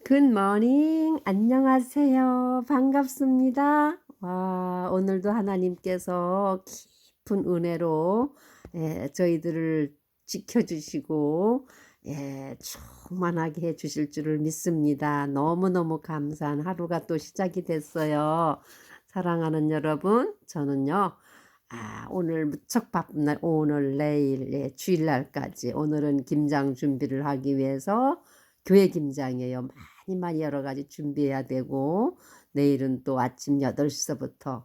굿모닝. 안녕하세요. 반갑습니다. 와, 오늘도 하나님께서 깊은 은혜로 저희들을 지켜주시고 충만하게 해주실 줄을 믿습니다. 너무너무 감사한 하루가 또 시작이 됐어요. 사랑하는 여러분, 저는요. 오늘 무척 바쁜 날, 오늘, 내일, 주일날까지 오늘은 김장 준비를 하기 위해서 교회 김장이에요. 많이 여러 가지 준비해야 되고, 내일은 또 아침 8시서부터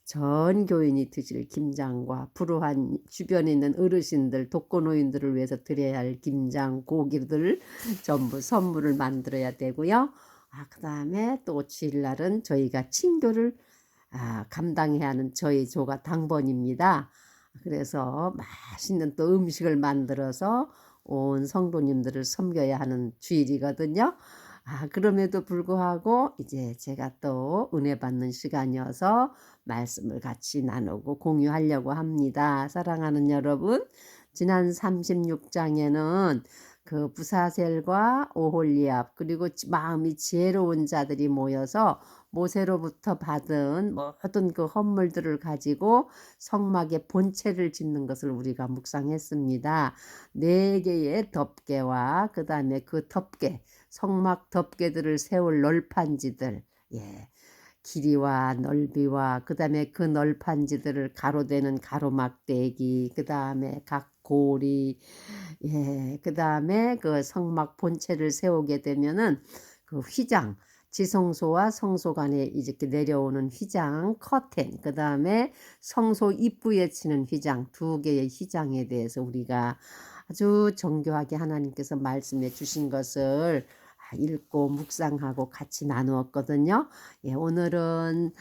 전 교인이 드실 김장과 불우한 주변에 있는 어르신들, 독거노인들을 위해서 드려야 할 김장 고기들 전부 선물을 만들어야 되고요. 그 다음에 또 주일날은 저희가 친교를 감당해야 하는 저희 조가 당번입니다. 그래서 맛있는 또 음식을 만들어서 온 성도님들을 섬겨야 하는 주일이거든요. 그럼에도 불구하고 이제 제가 또 은혜 받는 시간이어서 말씀을 같이 나누고 공유하려고 합니다. 사랑하는 여러분, 지난 36장에는 그 부사셀과 오홀리압 그리고 마음이 지혜로운 자들이 모여서 모세로부터 받은 모든 그 헌물들을 가지고 성막의 본체를 짓는 것을 우리가 묵상했습니다. 4개의 덮개와 그 다음에 그 덮개, 성막 덮개들을 세울 널판지들, 길이와 넓이와 그 다음에 그 널판지들을 가로대는 가로막대기, 그 다음에 각 고리, 그 다음에 그 성막 본체를 세우게 되면은 그 휘장, 지성소와 성소 간에 이렇게 내려오는 휘장, 커튼, 그 다음에 성소 입구에 치는 휘장, 2개의 휘장에 대해서 우리가 아주 정교하게 하나님께서 말씀해 주신 것을 읽고 묵상하고 같이 나누었거든요. 오늘은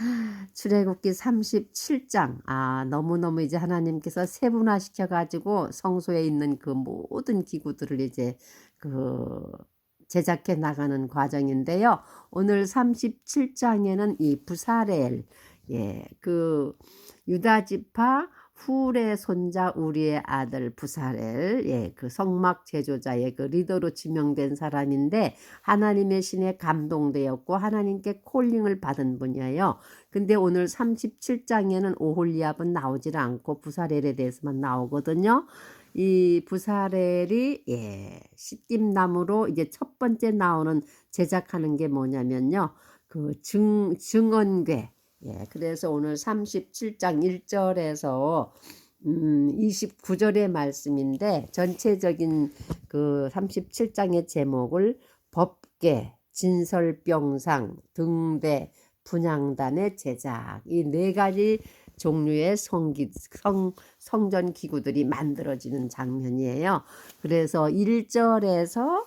출애굽기 37장. 너무너무 이제 하나님께서 세분화시켜 가지고 성소에 있는 그 모든 기구들을 이제 그 제작해 나가는 과정인데요. 오늘 37장에는 이 부사렐, 그 유다 지파 훌의 손자 우리의 아들 부사렐, 그 성막 제조자의 그 리더로 지명된 사람인데 하나님의 신에 감동되었고 하나님께 콜링을 받은 분이에요. 근데 오늘 37장에는 오홀리압은 나오질 않고 부사렐에 대해서만 나오거든요. 이 부사렐이 시딤나무로 이제 첫 번째 나오는 제작하는 게 뭐냐면요. 그 증언궤. 그래서 오늘 37장 1절에서 29절의 말씀인데 전체적인 그 37장의 제목을 법궤, 진설병상, 등대, 분향단의 제작, 이 4가지 종류의 성전 기구들이 만들어지는 장면이에요. 그래서 1절에서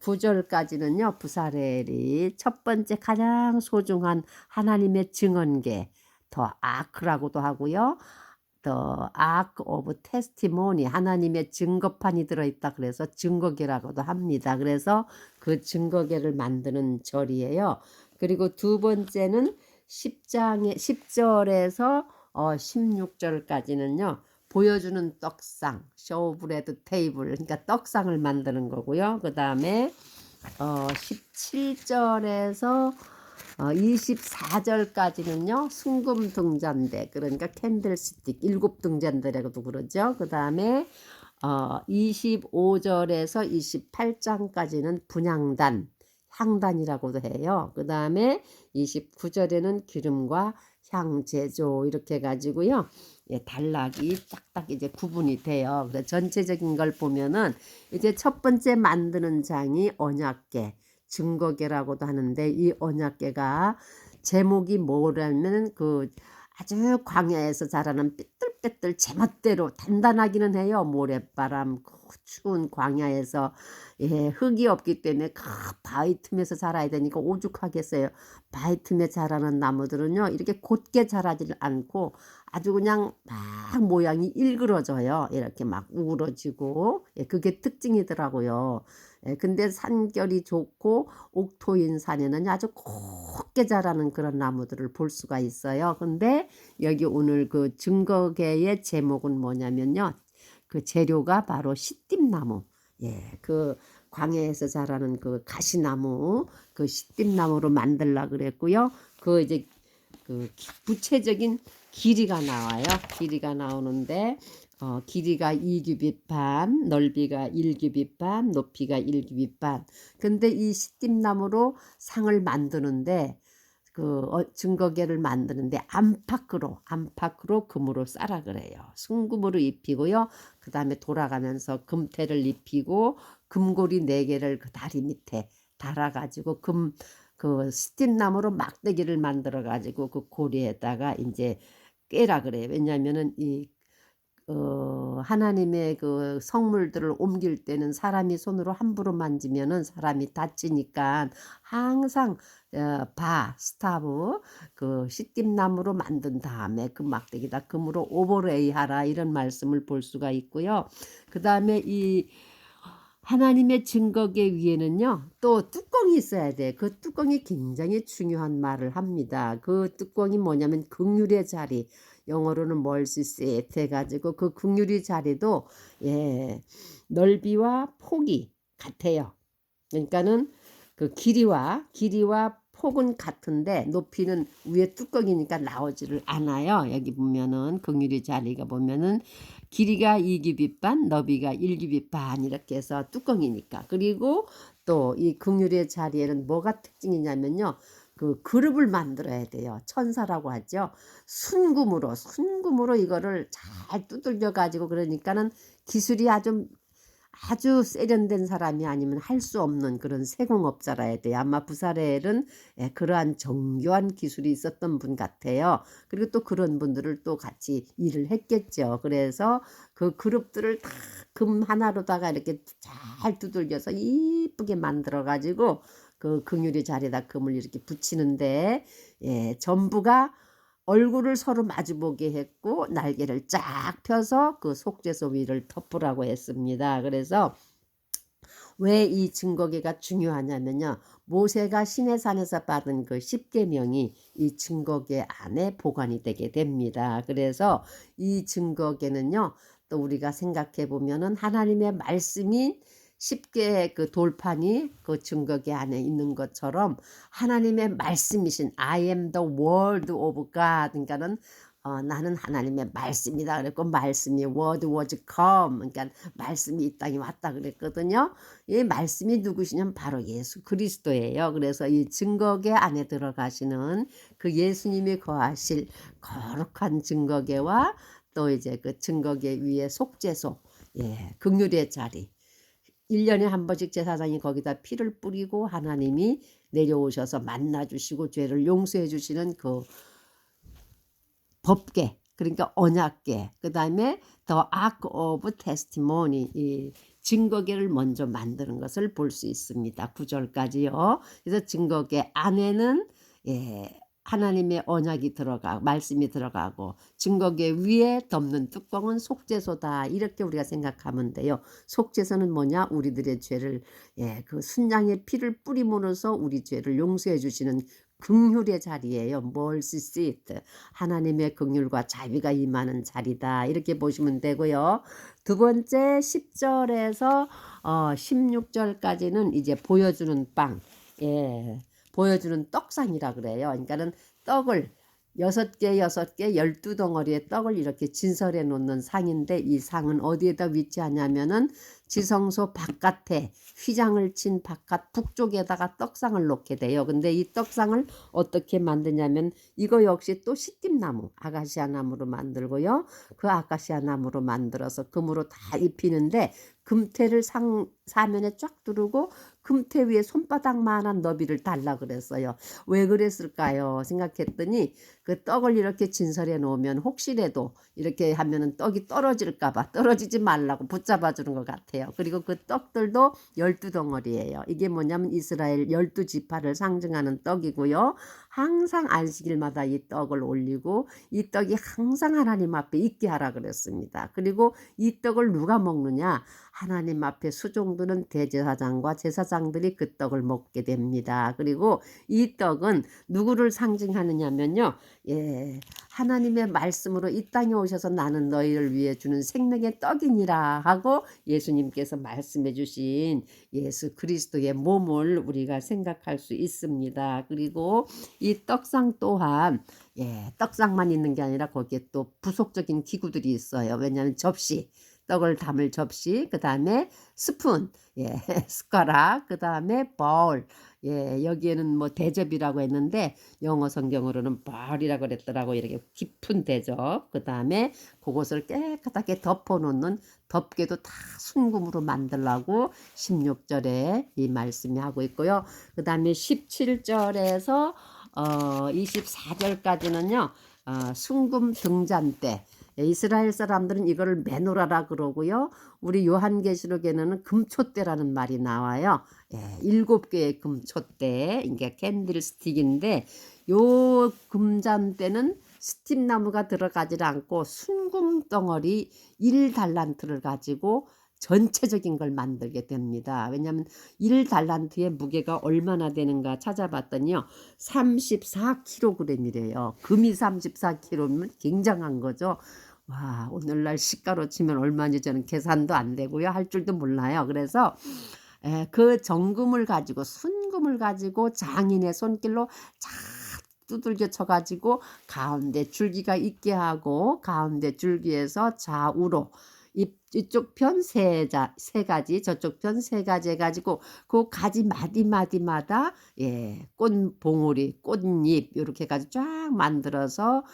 9절까지는요. 부사렐이 첫 번째 가장 소중한 하나님의 증언궤, 더 아크라고도 하고요. 더 아크 오브 테스티모니, 하나님의 증거판이 들어있다 그래서 증거궤라고도 합니다. 그래서 그 증거궤를 만드는 절이에요. 그리고 두 번째는 10절에서 16절까지는요. 보여주는 떡상, 쇼브레드 테이블, 그러니까 떡상을 만드는 거고요. 그 다음에 17절에서 24절까지는요. 순금 등잔대, 그러니까 캔들스틱, 7등잔대라고도 그러죠. 그 다음에 25절에서 28장까지는 분향단, 향단이라고도 해요. 그 다음에 29절에는 기름과 향 제조 이렇게 해가지고요. 단락이 딱딱 이제 구분이 돼요. 그래서 전체적인 걸 보면은 이제 첫 번째 만드는 장이 언약궤, 증거궤라고도 하는데 이 언약궤가 제목이 뭐라면 그 아주 광야에서 자라는 삐뚤빼뚤 제멋대로 단단하기는 해요. 모래바람, 추운 광야에서 흙이 없기 때문에 그 바위 틈에서 자라야 되니까 오죽하겠어요. 바위 틈에 자라는 나무들은요 이렇게 곧게 자라지 않고 아주 그냥 막 모양이 일그러져요. 이렇게 막 우그러지고 그게 특징이더라고요. 근데 산결이 좋고 옥토인 산에는 아주 곱게 자라는 그런 나무들을 볼 수가 있어요. 근데 여기 오늘 그 증거계의 제목은 뭐냐면요. 그 재료가 바로 시띠나무. 그 광야에서 자라는 그 가시나무, 그 시띠나무로 만들라 그랬고요. 그 이제 그 구체적인 길이가 나와요. 길이가 나오는데 길이가 2규빗 반, 넓이가 1규빗 반, 높이가 1규빗 반. 근데 이 시띠나무로 상을 만드는데 그 증거계를 만드는데 안팎으로 금으로 싸라 그래요. 순금으로 입히고요. 그 다음에 돌아가면서 금태를 입히고 금고리 4개를 그 다리 밑에 달아가지고 그 스팀나무로 막대기를 만들어 가지고 그 고리에다가 이제 꿰라 그래요. 왜냐하면은 이 하나님의 그 성물들을 옮길 때는 사람이 손으로 함부로 만지면은 사람이 다치니까 항상 스타브 그 시띠나무로 만든 다음에 그 막대기다 금으로 오버레이 하라 이런 말씀을 볼 수가 있고요. 그 다음에 이 하나님의 증거계 위에는요 또 뚜껑이 있어야 돼. 그 뚜껑이 굉장히 중요한 말을 합니다. 그 뚜껑이 뭐냐면 긍휼의 자리, 영어로는 mercy seat 해가지고 그 긍휼의 자리도 넓이와 폭이 같아요. 그러니까는 그 길이와 폭은 같은데 높이는 위에 뚜껑이니까 나오지를 않아요. 여기 보면은 긍휼의 자리가 보면은 길이가 2규빗 반, 너비가 1규빗 반 이렇게 해서 뚜껑이니까. 그리고 또 이 긍휼의 자리에는 뭐가 특징이냐면요. 그 그룹을 만들어야 돼요. 천사라고 하죠. 순금으로 이거를 잘 두들겨 가지고 그러니까는 기술이 아주 세련된 사람이 아니면 할 수 없는 그런 세공업자라야 돼요. 아마 부사렐은 그러한 정교한 기술이 있었던 분 같아요. 그리고 또 그런 분들을 또 같이 일을 했겠죠. 그래서 그 그룹들을 다 금 하나로다가 이렇게 잘 두들겨서 이쁘게 만들어 가지고 그 긍휼의 자리에다 금을 이렇게 붙이는데 전부가 얼굴을 서로 마주보게 했고 날개를 쫙 펴서 그 속죄소 위를 덮으라고 했습니다. 그래서 왜 이 증거계가 중요하냐면요. 모세가 시내산에서 받은 그 10계명이 이 증거계 안에 보관이 되게 됩니다. 그래서 이 증거계는요. 또 우리가 생각해 보면은 하나님의 말씀이 쉽게 그 돌판이 그 증거계 안에 있는 것처럼 하나님의 말씀이신 I am the word of God 그러니까는 나는 하나님의 말씀이다 그랬고 말씀이 word was come 그러니까 말씀이 이 땅에 왔다 그랬거든요. 이 말씀이 누구시냐면 바로 예수 그리스도예요. 그래서 이 증거계 안에 들어가시는 그 예수님이 거하실 거룩한 증거계와 또 이제 그 증거계 위에 속죄소 긍휼의 자리 1년에 한 번씩 제사장이 거기다 피를 뿌리고 하나님이 내려오셔서 만나주시고 죄를 용서해 주시는 그 법계 그러니까 언약계 그 다음에 The Ark of Testimony 이 증거계를 먼저 만드는 것을 볼 수 있습니다. 9절까지요. 그래서 증거계 안에는 하나님의 언약이 말씀이 들어가고 증거계 위에 덮는 뚜껑은 속죄소다 이렇게 우리가 생각하면 돼요. 속죄소는 뭐냐? 우리들의 죄를 그 순양의 피를 뿌림으로써 우리 죄를 용서해 주시는 긍휼의 자리예요. mercy seat 하나님의 긍휼과 자비가 임하는 자리다 이렇게 보시면 되고요. 두 번째 10절에서 16절까지는 이제 보여주는 빵 보여주는 떡상이라 그래요. 그러니까는 떡을 6개 12덩어리의 떡을 이렇게 진설해 놓는 상인데 이 상은 어디에다 위치하냐면은 지성소 바깥에 휘장을 친 바깥 북쪽에다가 떡상을 놓게 돼요. 근데 이 떡상을 어떻게 만드냐면 이거 역시 또 시띠나무 아카시아 나무로 만들고요. 그 아카시아 나무로 만들어서 금으로 다 입히는데 금태를 사면에 쫙 두르고 금태 위에 손바닥만한 너비를 달라 그랬어요. 왜 그랬을까요? 생각했더니 그 떡을 이렇게 진설해 놓으면 혹시라도 이렇게 하면은 떡이 떨어질까봐 떨어지지 말라고 붙잡아 주는 것 같아요. 그리고 그 떡들도 12덩어리예요. 이게 뭐냐면 이스라엘 12지파를 상징하는 떡이고요. 항상 안식일마다 이 떡을 올리고 이 떡이 항상 하나님 앞에 있게 하라 그랬습니다. 그리고 이 떡을 누가 먹느냐? 하나님 앞에 수종드는 대제사장과 제사장들이 그 떡을 먹게 됩니다. 그리고 이 떡은 누구를 상징하느냐면요. 하나님의 말씀으로 이 땅에 오셔서 나는 너희를 위해 주는 생명의 떡이니라 하고 예수님께서 말씀해 주신 예수 그리스도의 몸을 우리가 생각할 수 있습니다. 그리고 이 떡상 또한 떡상만 있는 게 아니라 거기에 또 부속적인 기구들이 있어요. 왜냐하면 접시, 떡을 담을 접시, 그 다음에 스푼, 숟가락, 그 다음에 bowl, 여기에는 뭐 대접이라고 했는데 영어 성경으로는 bowl이라고 그랬더라고. 이렇게 깊은 대접, 그 다음에 그것을 깨끗하게 덮어놓는, 덮개도 다 순금으로 만들라고 16절에 이 말씀이 하고 있고요. 그 다음에 17절에서 24절까지는요 순금 등잔대, 이스라엘 사람들은 이거를 메노라라 그러고요. 우리 요한계시록에는 금촛대라는 말이 나와요. 7개의 금촛대, 이게 캔들 스틱인데 요 금잔대는 스팀나무가 들어가지 않고 순금 덩어리 1달란트를 가지고 전체적인 걸 만들게 됩니다. 왜냐하면 1달란트의 무게가 얼마나 되는가 찾아봤더니요 34kg이래요. 금이 34kg면 굉장한 거죠. 와, 오늘날 시가로 치면 얼마인지 저는 계산도 안 되고요. 할 줄도 몰라요. 그래서 그 정금을 가지고, 순금을 가지고 장인의 손길로 쫙 두들겨 쳐가지고 가운데 줄기가 있게 하고, 가운데 줄기에서 좌우로 이쪽 편 세 가지, 저쪽 편 세 가지 해가지고 그 가지 마디마디마다 꽃봉오리, 꽃잎 이렇게 해가지고 쫙 만들어서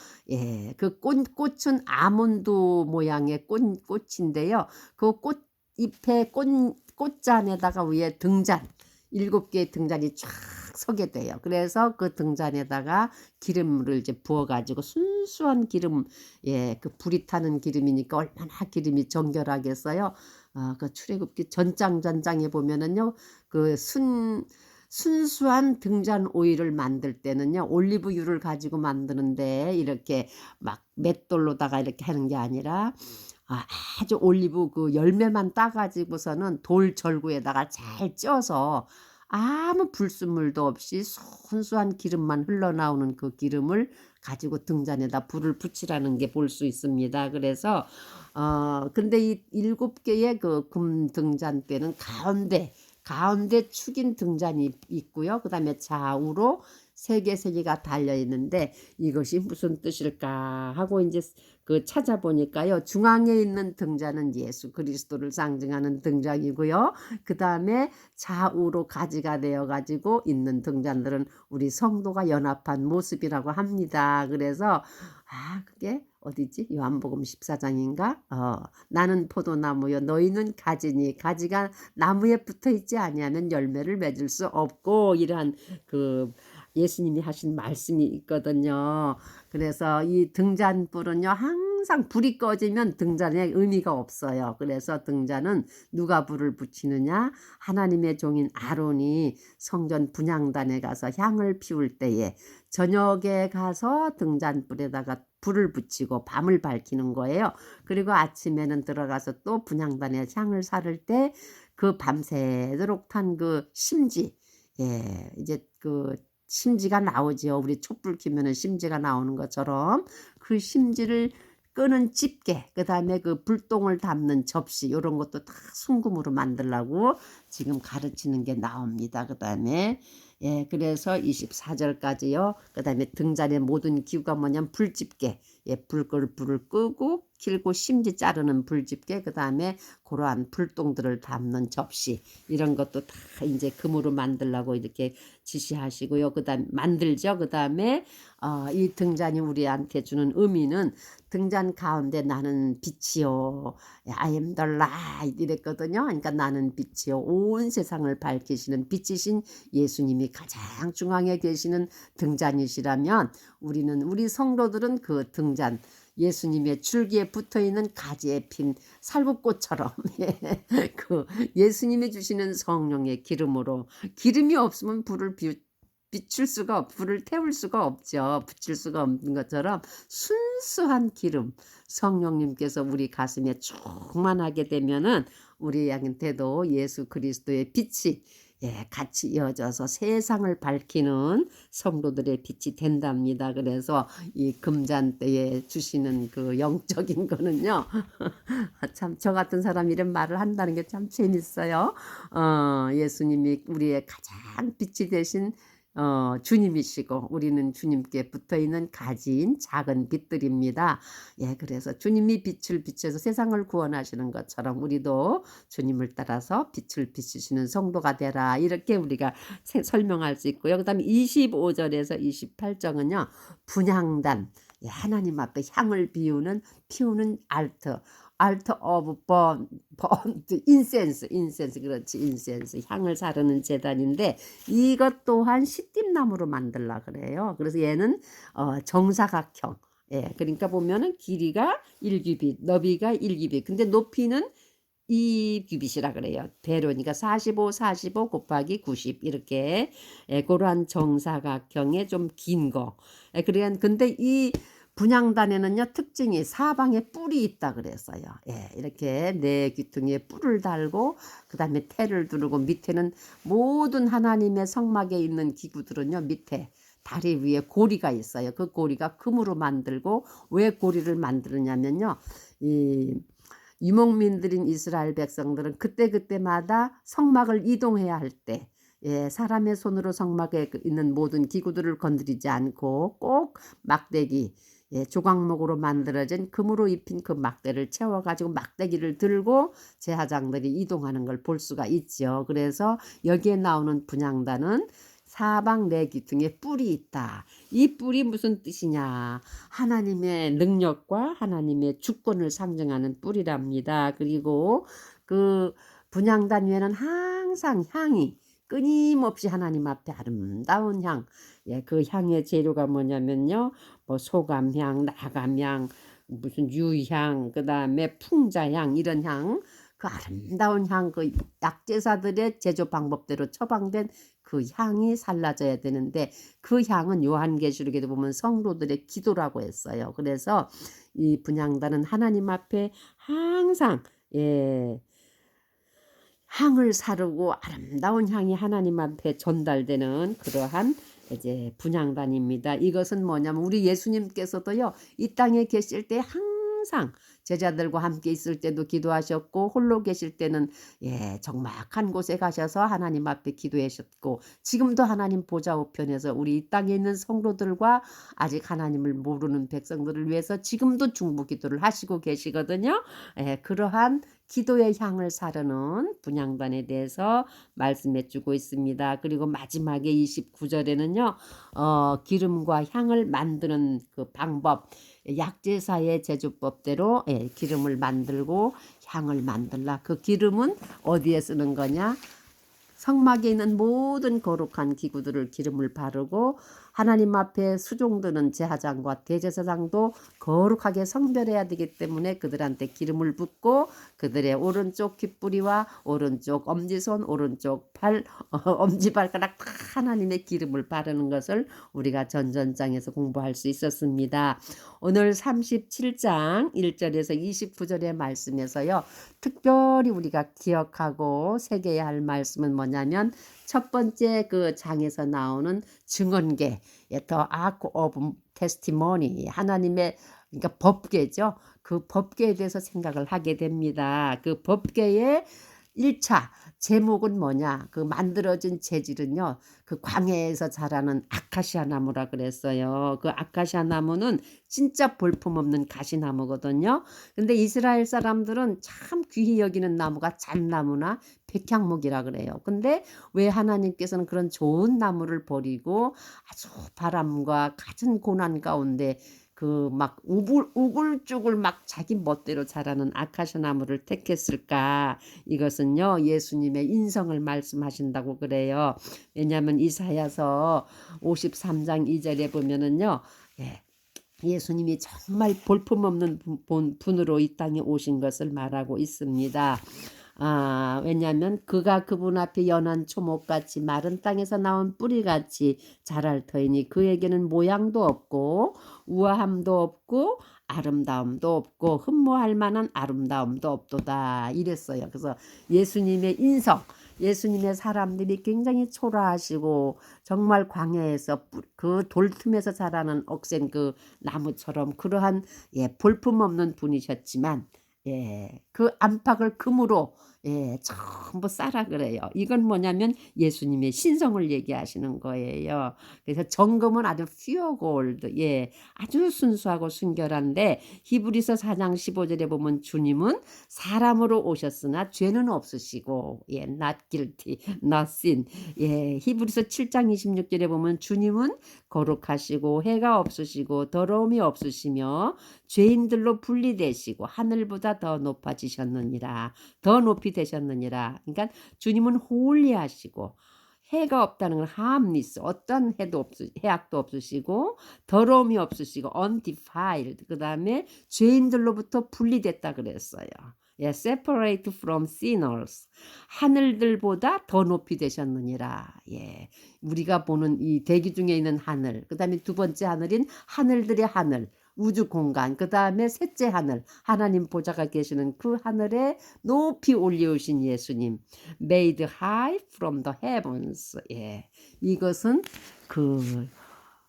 그 꽃은 아몬드 모양의 꽃인데요. 그 꽃잎에 꽃잔에다가 위에 등잔 7개의 등잔이 쫙 서게 돼요. 그래서 그 등잔에다가 기름을 이제 부어가지고 순수한 기름, 그 불이 타는 기름이니까 얼마나 기름이 정결하겠어요. 그 출애굽기 전장에 보면은요, 그 순수한 등잔 오일을 만들 때는요, 올리브유를 가지고 만드는데 이렇게 막 맷돌로다가 이렇게 하는 게 아니라 아주 올리브 그 열매만 따가지고서는 돌 절구에다가 잘 쪄서 아무 불순물도 없이 순수한 기름만 흘러나오는 그 기름을 가지고 등잔에다 불을 붙이라는 게 볼 수 있습니다. 그래서 근데 이 7개의 그 금 등잔대는 가운데 축인 등잔이 있고요. 그 다음에 좌우로 3개가 달려 있는데 이것이 무슨 뜻일까 하고 이제 그 찾아보니까요. 중앙에 있는 등잔은 예수 그리스도를 상징하는 등잔이고요. 그 다음에 좌우로 가지가 되어 가지고 있는 등잔들은 우리 성도가 연합한 모습이라고 합니다. 그래서 그게 어디지? 요한복음 14장인가? 나는 포도나무요 너희는 가지니 가지가 나무에 붙어 있지 아니하면 열매를 맺을 수 없고, 이러한 그 예수님이 하신 말씀이 있거든요. 그래서 이 등잔불은요 항상 불이 꺼지면 등잔에 의미가 없어요. 그래서 등잔은 누가 불을 붙이느냐? 하나님의 종인 아론이 성전 분향단에 가서 향을 피울 때에 저녁에 가서 등잔불에다가 불을 붙이고 밤을 밝히는 거예요. 그리고 아침에는 들어가서 또 분향단에 향을 사를 때 그 밤새도록 탄 그 심지, 이제 그 심지가 나오죠. 우리 촛불 켜면은 심지가 나오는 것처럼 그 심지를 끄는 집게, 그 다음에 그 불똥을 담는 접시, 이런 것도 다 순금으로 만들라고 지금 가르치는 게 나옵니다. 그 다음에 그래서 24절까지요. 그 다음에 등잔의 모든 기구가 뭐냐면 불집게, 불을 끄고 길고 심지 자르는 불집게, 그 다음에 그러한 불똥들을 담는 접시, 이런 것도 다 이제 금으로 만들라고 이렇게 지시하시고요. 그 다음 만들죠. 그 다음에 이 등잔이 우리한테 주는 의미는 등잔 가운데 나는 빛이요, I am the light 이랬거든요. 그러니까 나는 빛이요, 온 세상을 밝히시는 빛이신 예수님이 가장 중앙에 계시는 등잔이시라면 우리 성도들은 그 등잔, 예수님의 줄기에 붙어있는 가지에 핀 살구꽃처럼 그 예수님이 주시는 성령의 기름으로, 기름이 없으면 불을 불을 태울 수가 없죠. 붙일 수가 없는 것처럼 순수한 기름, 성령님께서 우리 가슴에 충만하게 되면은 우리한테도 예수 그리스도의 빛이 같이 이어져서 세상을 밝히는 성도들의 빛이 된답니다. 그래서 이 금잔대에 주시는 그 영적인 거는요. 참 저 같은 사람 이런 말을 한다는 게 참 재밌어요. 예수님이 우리의 가장 빛이 되신 주님이시고 우리는 주님께 붙어있는 가진 작은 빛들입니다. 그래서 주님이 빛을 비춰서 세상을 구원하시는 것처럼 우리도 주님을 따라서 빛을 비추시는 성도가 되라, 이렇게 우리가 설명할 수 있고요. 그 다음에 25절에서 28절은요 분향단, 하나님 앞에 향을 피우는 알터 오브 인센스, 그렇지, 인센스, 향을 사르는 제단인데 이것 또한 시띠나무로 만들라 그래요. 그래서 얘는 정사각형, 그러니까 보면은 길이가 1규빗, 너비가 1규빗, 근데 높이는 2규빗이라 그래요. 배로니까 45 곱하기 90 이렇게, 그러한 정사각형의 좀 긴 거. 근데 이 분향단에는요 특징이 사방에 뿔이 있다 그랬어요. 이렇게 네 귀퉁이에 뿔을 달고 그 다음에 테를 두르고 밑에는 모든 하나님의 성막에 있는 기구들은요 밑에 다리 위에 고리가 있어요. 그 고리가 금으로 만들고, 왜 고리를 만드느냐면요 이 유목민들인 이스라엘 백성들은 그때그때마다 성막을 이동해야 할 때 사람의 손으로 성막에 있는 모든 기구들을 건드리지 않고 꼭 막대기, 조각목으로 만들어진 금으로 입힌 그 막대를 채워가지고 막대기를 들고 제사장들이 이동하는 걸 볼 수가 있죠. 그래서 여기에 나오는 분향단은 사방 네 귀퉁이에 뿔이 있다. 이 뿔이 무슨 뜻이냐? 하나님의 능력과 하나님의 주권을 상징하는 뿔이랍니다. 그리고 그 분향단 위에는 항상 향이 끊임없이 하나님 앞에 아름다운 향, 그 향의 재료가 뭐냐면요 뭐 소감향, 나감향, 무슨 유향, 그 다음에 풍자향, 이런 향, 그 아름다운 향, 그 약제사들의 제조 방법대로 처방된 그 향이 살라져야 되는데, 그 향은 요한계시록에도 보면 성도들의 기도라고 했어요. 그래서 이 분향단은 하나님 앞에 항상 향을 사르고 아름다운 향이 하나님 앞에 전달되는 그러한 이제 분향단입니다. 이것은 뭐냐면 우리 예수님께서도요 이 땅에 계실 때 항상 제자들과 함께 있을 때도 기도하셨고, 홀로 계실 때는 적막한 곳에 가셔서 하나님 앞에 기도하셨고, 지금도 하나님 보좌 우편에서 우리 이 땅에 있는 성도들과 아직 하나님을 모르는 백성들을 위해서 지금도 중보 기도를 하시고 계시거든요. 그러한 기도의 향을 사르는 분향단에 대해서 말씀해 주고 있습니다. 그리고 마지막에 29절에는요 기름과 향을 만드는 그 방법, 약제사의 제조법대로 기름을 만들고 향을 만들라. 그 기름은 어디에 쓰는 거냐? 성막에 있는 모든 거룩한 기구들을 기름을 바르고, 하나님 앞에 수종드는 제사장과 대제사장도 거룩하게 성별해야 되기 때문에 그들한테 기름을 붓고 그들의 오른쪽 귓뿌리와 오른쪽 엄지손, 오른쪽 팔, 엄지발가락 다 하나님의 기름을 바르는 것을 우리가 전전장에서 공부할 수 있었습니다. 오늘 37장 1절에서 29절의 말씀에서요 특별히 우리가 기억하고 새겨야 할 말씀은 뭐냐면, 첫 번째 그 장에서 나오는 증언계, The Ark of Testimony, 하나님의 그러니까 법궤죠. 그 법궤에 대해서 생각을 하게 됩니다. 그 법궤의 1차 제목은 뭐냐? 그 만들어진 재질은요 그 광야에서 자라는 아카시아 나무라 그랬어요. 그 아카시아 나무는 진짜 볼품없는 가시나무거든요. 근데 이스라엘 사람들은 참 귀히 여기는 나무가 잣나무나 백향목이라 그래요. 근데 왜 하나님께서는 그런 좋은 나무를 버리고 아주 바람과 갖은 고난 가운데 그 막 우글쭈글 막 자기 멋대로 자라는 아카시아 나무를 택했을까? 이것은요 예수님의 인성을 말씀하신다고 그래요. 왜냐하면 이사야서 53장 2절에 보면은요 예수님이 정말 볼품없는 분으로 이 땅에 오신 것을 말하고 있습니다. 왜냐하면 그가 그분 앞에 연한 초목같이 마른 땅에서 나온 뿌리같이 자랄 터이니 그에게는 모양도 없고 우아함도 없고 아름다움도 없고 흠모할 만한 아름다움도 없도다, 이랬어요. 그래서 예수님의 인성, 예수님의 사람들이 굉장히 초라하시고 정말 광야에서 그 돌틈에서 자라는 억센 그 나무처럼 그러한 볼품없는 분이셨지만 그 안팎을 금으로 전부 싸라 그래요. 이건 뭐냐면 예수님의 신성을 얘기하시는 거예요. 그래서 정금은 아주 pure gold, 아주 순수하고 순결한데 히브리서 4장 15절에 보면 주님은 사람으로 오셨으나 죄는 없으시고 not guilty, not sin. 히브리서 7장 26절에 보면 주님은 거룩하시고 해가 없으시고 더러움이 없으시며 죄인들로 분리되시고 하늘보다 더 높아지셨느니라. 더 높이 되셨느니라. 그러니까 주님은 홀리하시고 해가 없다는 건 harmless, 어떤 해악도 없으시고 더러움이 없으시고 undefiled, 그 다음에 죄인들로부터 분리됐다 그랬어요. separate from sinners. 하늘들보다 더 높이 되셨느니라. 우리가 보는 이 대기 중에 있는 하늘, 그 다음에 두 번째 하늘인 하늘들의 하늘, 우주 공간, 그 다음에 셋째 하늘, 하나님 보좌가 계시는 그 하늘에 높이 올려오신 예수님, made high from the heavens. 이것은 그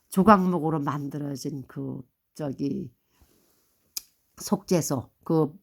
조각목으로 만들어진 그 속죄소, 그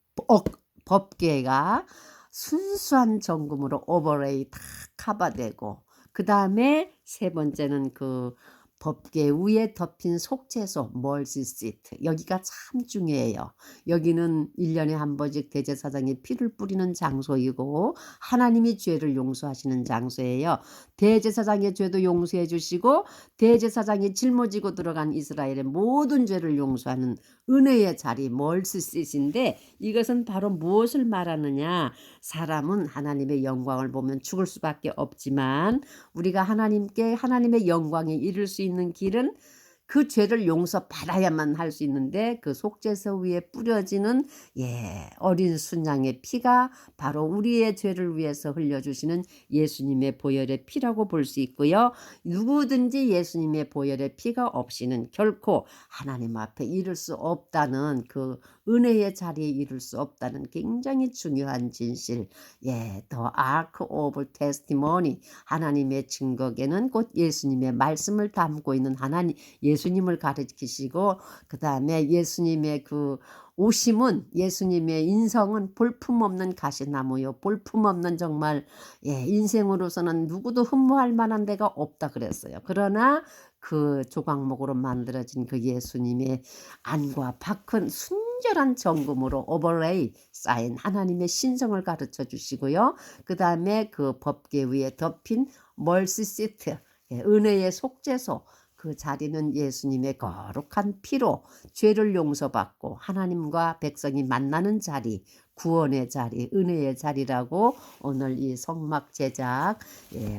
법궤가 순수한 정금으로 오버레이 다 커버되고, 그 다음에 세 번째는 그 법궤 위에 덮인 속죄소 멀시 시트, 여기가 참 중요해요. 여기는 1년에 한 번씩 대제사장이 피를 뿌리는 장소이고 하나님이 죄를 용서하시는 장소예요. 대제사장의 죄도 용서해 주시고 대제사장이 짊어지고 들어간 이스라엘의 모든 죄를 용서하는 은혜의 자리 멀시 시트인데, 이것은 바로 무엇을 말하느냐, 사람은 하나님의 영광을 보면 죽을 수밖에 없지만 우리가 하나님의 영광에 이를 수 있는 길은 그 죄를 용서받아야만 할 수 있는데, 그 속죄소 위에 뿌려지는 어린 순양의 피가 바로 우리의 죄를 위해서 흘려주시는 예수님의 보혈의 피라고 볼 수 있고요. 누구든지 예수님의 보혈의 피가 없이는 결코 하나님 앞에 이를 수 없다는, 그 은혜의 자리에 이를 수 없다는 굉장히 중요한 진실. The Ark of Testimony, 하나님의 증거계는 곧 예수님의 말씀을 담고 있는 예수님을 가르치시고, 그 다음에 예수님의 그 오심은, 예수님의 인성은 볼품없는 가시나무요, 볼품없는 정말 인생으로서는 누구도 흠모할 만한 데가 없다 그랬어요. 그러나 그 조각목으로 만들어진 그 예수님의 안과 밖은 순결한 정금으로 오버레이 쌓인 하나님의 신성을 가르쳐 주시고요. 그 다음에 그 법궤 위에 덮인 멀시 시트, 은혜의 속죄소, 그 자리는 예수님의 거룩한 피로 죄를 용서받고 하나님과 백성이 만나는 자리, 구원의 자리, 은혜의 자리라고 오늘 이 성막 제작,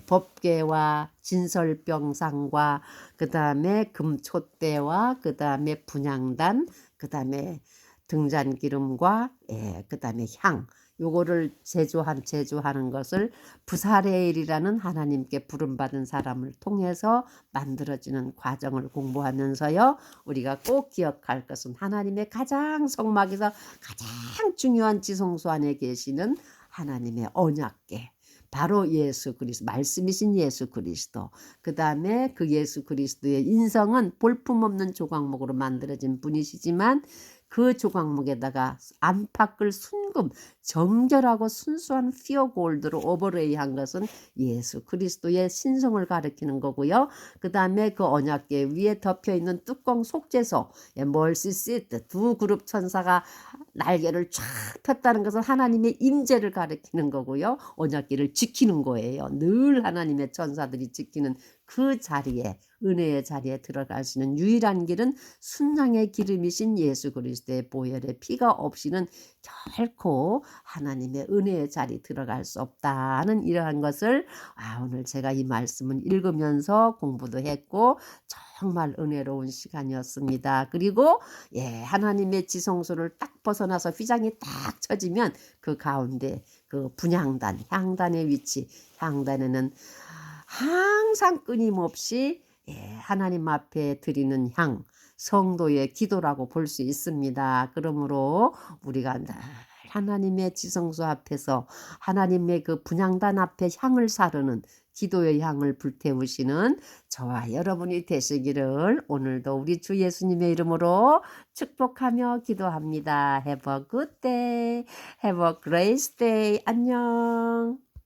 법궤와 진설병상과 그 다음에 금촛대와 그 다음에 분향단, 그 다음에 등잔기름과 그 다음에 향, 요거를 제조하는 것을 부사레일이라는 하나님께 부름받은 사람을 통해서 만들어지는 과정을 공부하면서요, 우리가 꼭 기억할 것은 하나님의 가장 성막에서 가장 중요한 지성소 안에 계시는 하나님의 언약궤, 바로 예수 그리스도, 말씀이신 예수 그리스도, 그 다음에 그 예수 그리스도의 인성은 볼품없는 조각목으로 만들어진 분이시지만 그 조각목에다가 안팎을 순금 정결하고 순수한 피어 골드로 오버레이한 것은 예수 그리스도의 신성을 가리키는 거고요. 그 다음에 그 언약궤 위에 덮여있는 뚜껑 속죄소, 멀시 시트, 두 그룹 천사가 날개를 쫙 폈다는 것은 하나님의 임재를 가리키는 거고요. 언약궤를 지키는 거예요. 늘 하나님의 천사들이 지키는 그 자리에, 은혜의 자리에 들어갈 수 있는 유일한 길은 순양의 기름이신 예수 그리스도의 보혈의 피가 없이는 결코 하나님의 은혜의 자리 들어갈 수 없다는 이러한 것을 오늘 제가 이 말씀을 읽으면서 공부도 했고 정말 은혜로운 시간이었습니다. 그리고 하나님의 지성소를 딱 벗어나서 휘장이 딱 쳐지면 그 가운데 그 분향단, 향단의 위치, 향단에는 항상 끊임없이 하나님 앞에 드리는 향, 성도의 기도라고 볼 수 있습니다. 그러므로 우리가 늘 하나님의 지성소 앞에서 하나님의 그 분향단 앞에 향을 사르는 기도의 향을 불태우시는 저와 여러분이 되시기를 오늘도 우리 주 예수님의 이름으로 축복하며 기도합니다. Have a good day. Have a grace day. 안녕.